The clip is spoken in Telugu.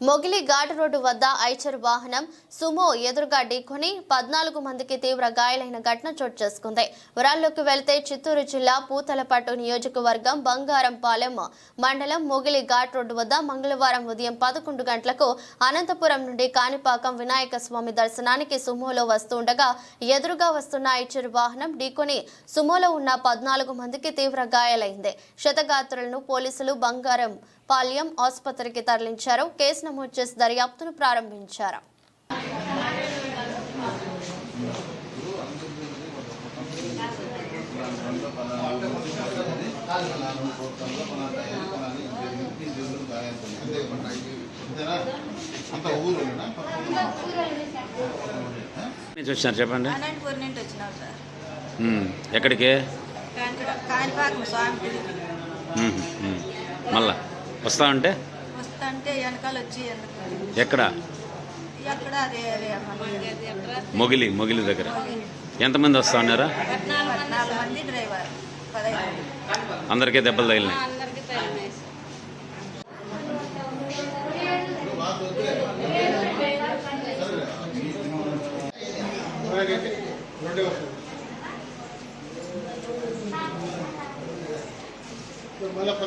మొగిలి ఘాట్ రోడ్డు వద్ద ఐచర్ వాహనం సుమో ఎదురుగా ఢీకొని 14 మందికి తీవ్ర గాయాలైన ఘటన చోటు చేసుకుంది. వివరాల్లోకి వెళితే చిత్తూరు జిల్లా పూతలపట్టు నియోజకవర్గం బంగారంపాలెం మండలం మొగిలి ఘాట్ రోడ్డు వద్ద మంగళవారం ఉదయం 11 గంటలకు అనంతపురం నుండి కాణిపాకం వినాయక స్వామి దర్శనానికి సుమోలో వస్తుండగా ఎదురుగా వస్తున్న ఐచర్ వాహనం ఢీకొని సుమోలో ఉన్న 14 మందికి తీవ్ర గాయాలైంది. క్షతగాత్రులను పోలీసులు బంగారంపాలెం ఆసుపత్రికి తరలించారు. కేసు నమోదు చేసి దర్యాప్తును ప్రారంభించారు. చెప్పండి. అనంతపురం నుండి వచ్చినాం సార్. ఎక్కడికి? కాణిపాకం స్వామి గుడికి. మళ్ళా వస్తామంటే వెనకాల వచ్చి ఎక్కడ? ఎక్కడ అదే మొగిలి దగ్గర. ఎంతమంది వస్తా ఉన్నారా? 14 మంది డ్రైవర్ 15. అందరికీ దెబ్బలు తగిలినాయి.